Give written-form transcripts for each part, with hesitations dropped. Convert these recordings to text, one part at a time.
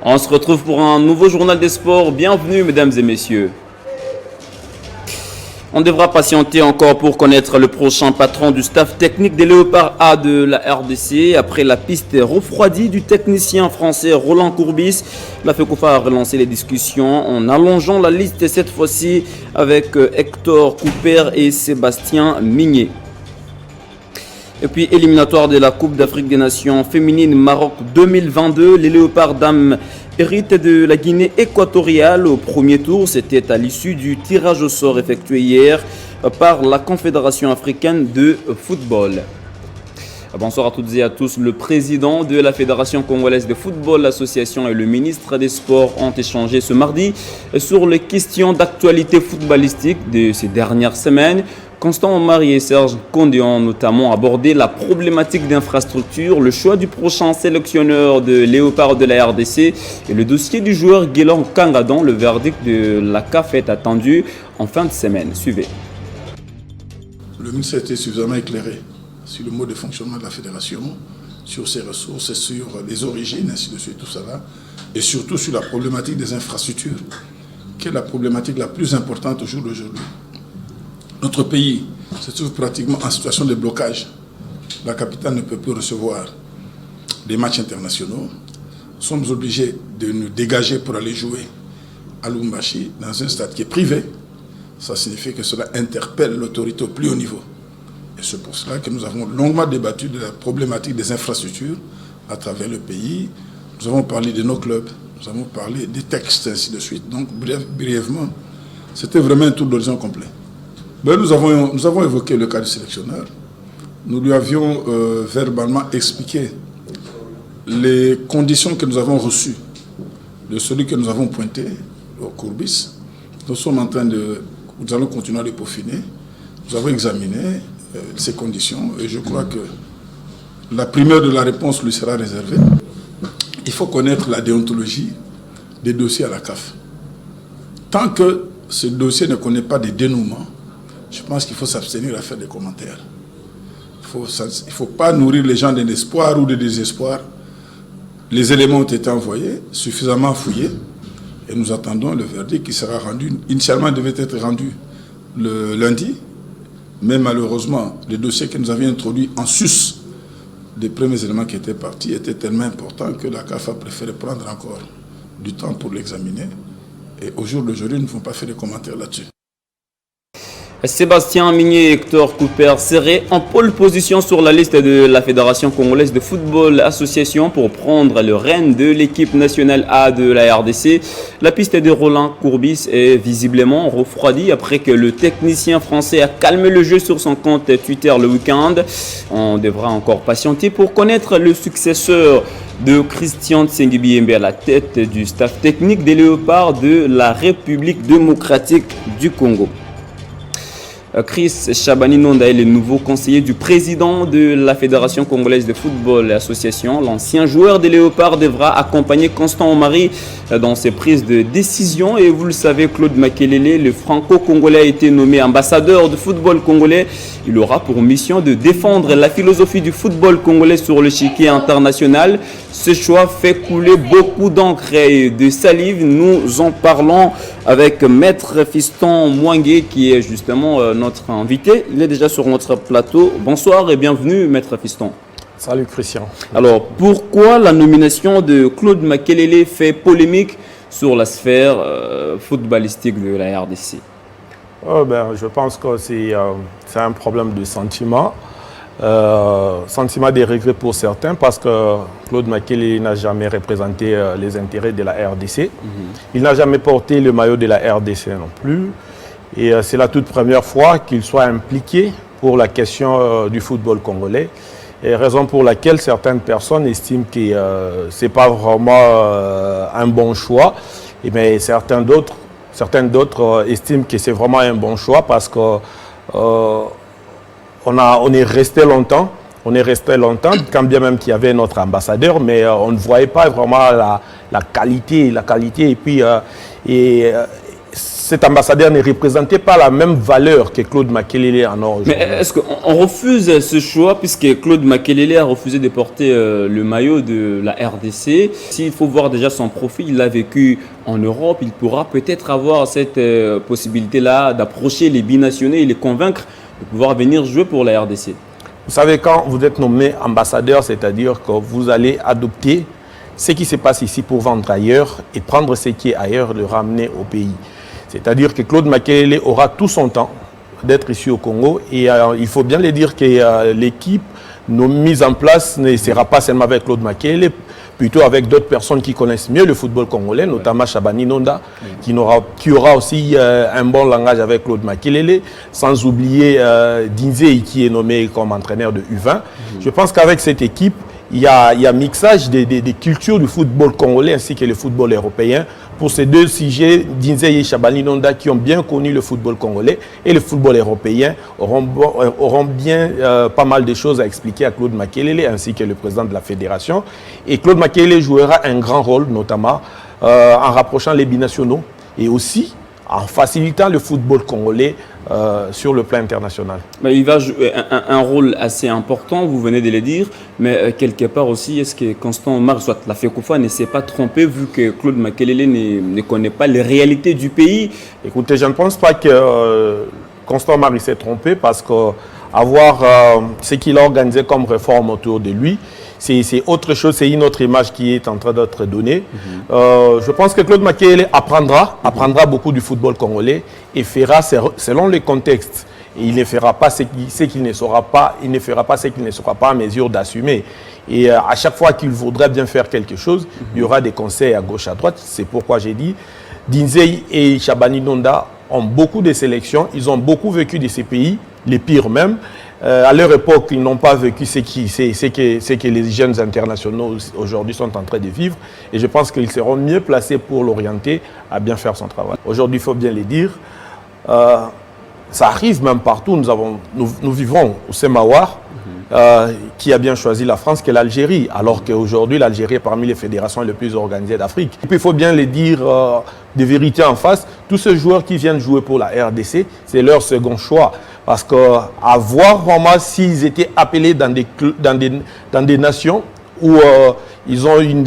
On se retrouve pour un nouveau journal des sports. Bienvenue mesdames et messieurs. On devra patienter encore pour connaître le prochain patron du staff technique des Léopards A de la RDC. Après la piste refroidie du technicien français Roland Courbis, la FECOFA a relancé les discussions en allongeant la liste cette fois-ci avec Hector Cooper et Sébastien Migné. Et puis, éliminatoire de la Coupe d'Afrique des Nations féminine Maroc 2022, les Léopards dames héritent de la Guinée équatoriale au premier tour. C'était à l'issue du tirage au sort effectué hier par la Confédération africaine de football. Bonsoir à toutes et à tous. Le président de la Fédération congolaise de football, l'association et le ministre des Sports ont échangé ce mardi sur les questions d'actualité footballistique de ces dernières semaines. Constant Omari et Serge Condé ont notamment abordé la problématique d'infrastructure, le choix du prochain sélectionneur de Léopard de la RDC et le dossier du joueur Guélan Kanga dont le verdict de la CAF est attendu en fin de semaine. Suivez. Le ministre a été suffisamment éclairé sur le mode de fonctionnement de la fédération, sur ses ressources, sur les origines, ainsi de suite, tout ça là, et surtout sur la problématique des infrastructures, qui est la problématique la plus importante au jour d'aujourd'hui. Notre pays se trouve pratiquement en situation de blocage. La capitale ne peut plus recevoir des matchs internationaux. Nous sommes obligés de nous dégager pour aller jouer à Lubumbashi dans un stade qui est privé. Ça signifie que cela interpelle l'autorité au plus haut niveau. Et c'est pour cela que nous avons longuement débattu de la problématique des infrastructures à travers le pays. Nous avons parlé de nos clubs, nous avons parlé des textes, ainsi de suite. Donc, brièvement, c'était vraiment un tour d'horizon complet. Ben, nous avons évoqué le cas du sélectionneur. Nous lui avions verbalement expliqué les conditions que nous avons reçues de celui que nous avons pointé, au Courbis. Nous allons continuer à le peaufiner. Nous avons examiné ces conditions et je crois que la primeur de la réponse lui sera réservée. Il faut connaître la déontologie des dossiers à la CAF. Tant que ce dossier ne connaît pas de dénouement, je pense qu'il faut s'abstenir à faire des commentaires. Il ne faut pas nourrir les gens d'un espoir ou de désespoir. Les éléments ont été envoyés, suffisamment fouillés, et nous attendons le verdict qui sera rendu. Initialement, il devait être rendu le lundi, mais malheureusement, le dossier que nous avions introduit en sus des premiers éléments qui étaient partis était tellement important que la CAF a préféré prendre encore du temps pour l'examiner. Et au jour d'aujourd'hui, nous ne pouvons pas faire de commentaires là-dessus. Sébastien Migné et Hector Cooper seraient en pole position sur la liste de la Fédération congolaise de football association pour prendre le règne de l'équipe nationale A de la RDC. La piste de Roland Courbis est visiblement refroidie après que le technicien français a calmé le jeu sur son compte Twitter le week-end. On devra encore patienter pour connaître le successeur de Christian Tsengibiembe à la tête du staff technique des Léopards de la République démocratique du Congo. Chris Chabani-Nonda est le nouveau conseiller du président de la Fédération congolaise de football et association. L'ancien joueur des Léopards devra accompagner Constant Omari dans ses prises de décision. Et vous le savez, Claude Makelele, le franco-congolais, a été nommé ambassadeur du football congolais. Il aura pour mission de défendre la philosophie du football congolais sur l'échiquier international. Ce choix fait couler beaucoup d'encre et de salive. Nous en parlons avec Maître Fiston Mwangué qui est justement notre invité. Il est déjà sur notre plateau. Bonsoir et bienvenue Maître Fiston. Salut Christian. Alors pourquoi la nomination de Claude Makelele fait polémique sur la sphère footballistique de la RDC? Je pense que c'est un problème de sentiment. Sentiment de regret pour certains parce que Claude Makelele n'a jamais représenté les intérêts de la RDC. Il n'a jamais porté le maillot de la RDC non plus. Et c'est la toute première fois qu'il soit impliqué pour la question du football congolais. Et raison pour laquelle certaines personnes estiment que ce n'est pas vraiment un bon choix. Mais certaines d'autres estiment que c'est vraiment un bon choix parce que on est resté longtemps. Quand bien même qu'il y avait notre ambassadeur, mais on ne voyait pas vraiment la qualité. Et puis, cet ambassadeur ne représentait pas la même valeur que Claude Makelele en or. Mais est-ce qu'on refuse ce choix puisque Claude Makelele a refusé de porter le maillot de la RDC? S'il faut voir déjà son profil, il a vécu en Europe, il pourra peut-être avoir cette possibilité-là d'approcher les binationaux et les convaincre de pouvoir venir jouer pour la RDC. Vous savez, quand vous êtes nommé ambassadeur, c'est-à-dire que vous allez adopter ce qui se passe ici pour vendre ailleurs et prendre ce qui est ailleurs, le ramener au pays. C'est-à-dire que Claude Makelele aura tout son temps d'être ici au Congo et il faut bien le dire que l'équipe mise en place ne sera pas seulement avec Claude Makelele, plutôt avec d'autres personnes qui connaissent mieux le football congolais, notamment Chabani Nonda, qui aura aussi un bon langage avec Claude Makelele, sans oublier Dinzei qui est nommé comme entraîneur de U20. Je pense qu'avec cette équipe, il y a mixage des cultures du football congolais ainsi que le football européen. Pour ces deux sujets, Dinzei et Chabani Nonda, qui ont bien connu le football congolais et le football européen, auront bien pas mal de choses à expliquer à Claude Makelele ainsi que le président de la fédération. Et Claude Makelele jouera un grand rôle, notamment en rapprochant les binationaux et aussi en facilitant le football congolais sur le plan international. Mais il va jouer un rôle assez important, vous venez de le dire, mais quelque part aussi, est-ce que Constant Omar, soit la FECOFA, ne s'est pas trompé vu que Claude Makelele ne connaît pas les réalités du pays? Écoutez, je ne pense pas que Constant Omar s'est trompé parce qu'avoir ce qu'il a organisé comme réforme autour de lui, c'est autre chose, c'est une autre image qui est en train d'être donnée. Je pense que Claude Makelele apprendra beaucoup du football congolais et fera selon les contextes. Et il ne fera pas ce qu'il ne saura pas, il ne fera pas ce qu'il ne sera pas en mesure d'assumer. Et à chaque fois qu'il voudrait bien faire quelque chose, il y aura des conseils à gauche, à droite. C'est pourquoi j'ai dit, Dinzei et Chabani Nonda ont beaucoup de sélections, ils ont beaucoup vécu de ces pays, les pires même. À leur époque, ils n'ont pas vécu ce que les jeunes internationaux aujourd'hui sont en train de vivre. Et je pense qu'ils seront mieux placés pour l'orienter à bien faire son travail. Aujourd'hui, il faut bien le dire, ça arrive même partout. Nous vivons au Semawar, qui a bien choisi la France que l'Algérie, alors qu'aujourd'hui, l'Algérie est parmi les fédérations les plus organisées d'Afrique. Et puis, il faut bien le dire de vérité en face, tous ces joueurs qui viennent jouer pour la RDC, c'est leur second choix. Parce qu'à voir vraiment s'ils étaient appelés dans des nations où ils ont une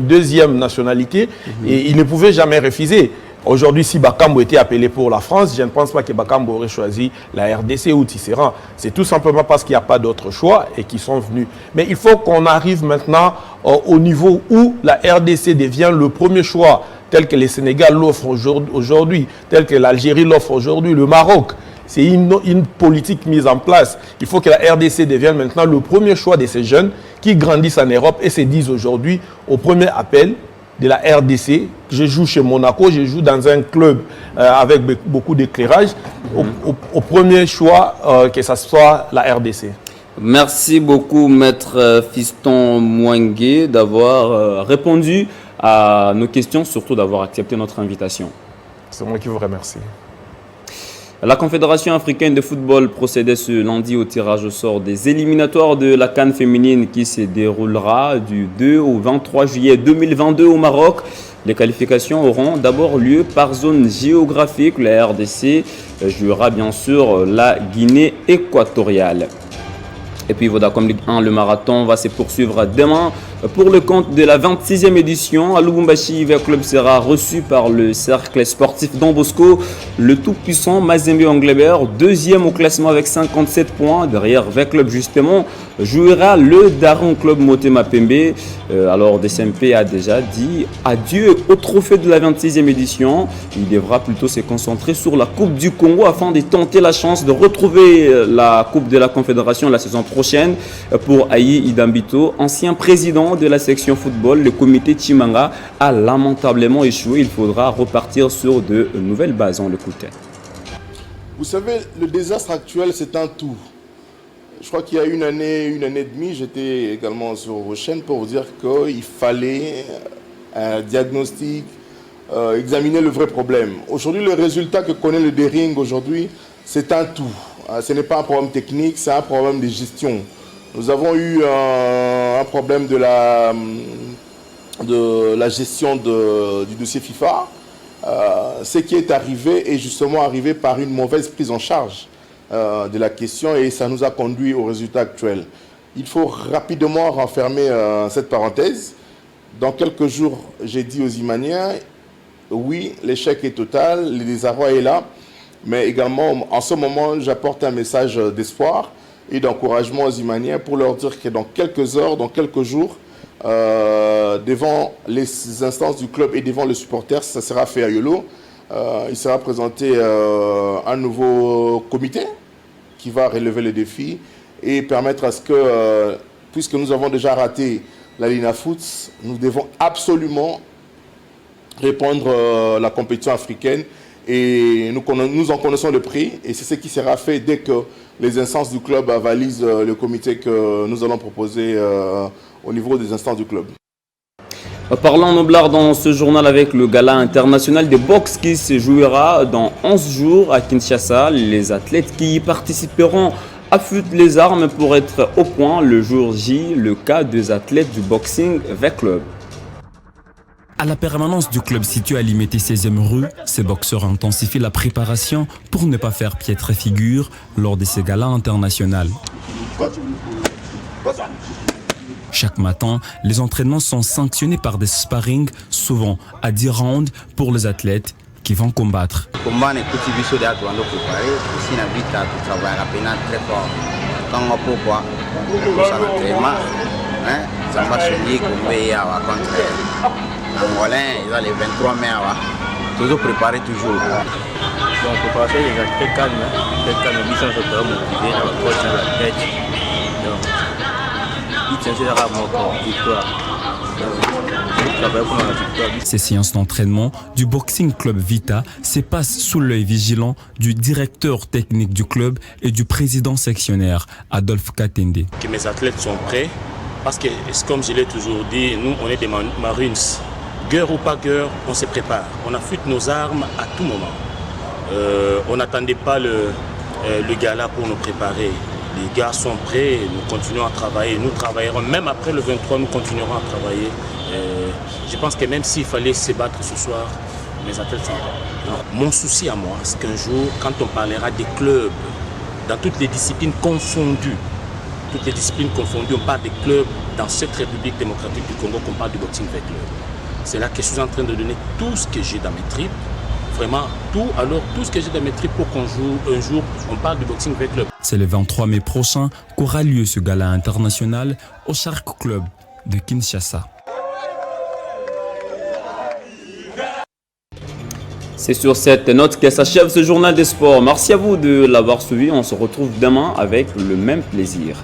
deuxième nationalité et ils ne pouvaient jamais refuser. Aujourd'hui, si Bakambo était appelé pour la France, je ne pense pas que Bakambo aurait choisi la RDC ou Tisserand. C'est tout simplement parce qu'il n'y a pas d'autre choix et qu'ils sont venus. Mais il faut qu'on arrive maintenant au niveau où la RDC devient le premier choix, tel que le Sénégal l'offre aujourd'hui, tel que l'Algérie l'offre aujourd'hui, le Maroc. C'est une politique mise en place. Il faut que la RDC devienne maintenant le premier choix de ces jeunes qui grandissent en Europe et se disent aujourd'hui, au premier appel de la RDC, je joue chez Monaco, je joue dans un club avec beaucoup d'éclairage, au premier choix que ce soit la RDC. Merci beaucoup, Maître Fiston Mouangué, d'avoir répondu à nos questions, surtout d'avoir accepté notre invitation. C'est moi qui vous remercie. La Confédération africaine de football procédait ce lundi au tirage au sort des éliminatoires de la CAN féminine qui se déroulera du 2 au 23 juillet 2022 au Maroc. Les qualifications auront d'abord lieu par zone géographique. La RDC jouera bien sûr la Guinée équatoriale. Et puis Vodacom Ligue 1, le marathon va se poursuivre demain pour le compte de la 26e édition. À Lubumbashi, le club sera reçu par le cercle sportif Don Bosco. Le tout-puissant Mazembe Anglebert, deuxième au classement avec 57 points. Derrière V-Club justement, jouera le Daron Club Motema Pembe. Alors DSMP a déjà dit adieu au trophée de la 26e édition. Il devra plutôt se concentrer sur la Coupe du Congo afin de tenter la chance de retrouver la Coupe de la Confédération la saison prochaine. Pour Ayi Idambito, ancien président de la section football, le comité Chimanga a lamentablement échoué. Il faudra repartir sur de nouvelles bases. On l'écoutait. Vous savez, le désastre actuel, c'est un tout. Je crois qu'il y a une année et demie, j'étais également sur vos chaînes pour vous dire qu'il fallait un diagnostic, examiner le vrai problème. Aujourd'hui, le résultat que connaît le Dering aujourd'hui, c'est un tout. Ce n'est pas un problème technique, c'est un problème de gestion. Nous avons eu un problème de la gestion du dossier FIFA. ce qui est arrivé est justement arrivé par une mauvaise prise en charge de la question et ça nous a conduit au résultat actuel. Il faut rapidement renfermer cette parenthèse. Dans quelques jours, j'ai dit aux Imaniens, oui, l'échec est total, le désarroi est là, mais également, en ce moment, j'apporte un message d'espoir et d'encouragement aux Imaniens pour leur dire que dans quelques heures, dans quelques jours, devant les instances du club et devant les supporters, ça sera fait à Yolo. Il sera présenté un nouveau comité qui va relever les défis et permettre à ce que, puisque nous avons déjà raté la Lina Foot, nous devons absolument répondre la compétition africaine et nous en connaissons le prix et c'est ce qui sera fait dès que les instances du club avalisent le comité que nous allons proposer au niveau des instances du club. Parlons noblard dans ce journal avec le gala international de boxe qui se jouera dans 11 jours à Kinshasa. Les athlètes qui y participeront affûtent les armes pour être au point le jour J, le cas des athlètes du Boxing Vec Club. À la permanence du club situé à Limete 16e rue, ces boxeurs intensifient la préparation pour ne pas faire piètre figure lors de ces galas internationaux. Chaque matin, les entraînements sont sanctionnés par des sparring, souvent à 10 rounds pour les athlètes qui vont combattre. Angolais, ils ont les 23 mai, toujours préparé toujours. Donc, la préparation est très calme, très calme, ils sont très motivés, la coach dans la tête. Donc, ils tiennent à mon victoire. Ces séances d'entraînement du Boxing Club Vita se passent sous l'œil vigilant du directeur technique du club et du président sectionnaire, Adolphe Katende. Que mes athlètes sont prêts, parce que, comme je l'ai toujours dit, nous, on est des Marines. Guerre ou pas guerre, on se prépare. On affûte nos armes à tout moment. On n'attendait pas le gala pour nous préparer. Les gars sont prêts, nous continuons à travailler. Nous travaillerons, même après le 23, nous continuerons à travailler. Je pense que même s'il fallait se battre ce soir, mes athlètes sont prêts. Mon souci à moi, c'est qu'un jour, quand on parlera des clubs, dans toutes les disciplines confondues, on parle des clubs dans cette République démocratique du Congo, qu'on parle du Boxing Vec Club. C'est là que je suis en train de donner tout ce que j'ai dans mes tripes, vraiment tout ce que j'ai dans mes tripes pour qu'un jour, on parle du Boxing Vec Club. C'est le 23 mai prochain qu'aura lieu ce gala international au Shark Club de Kinshasa. C'est sur cette note que s'achève ce journal des sports. Merci à vous de l'avoir suivi. On se retrouve demain avec le même plaisir.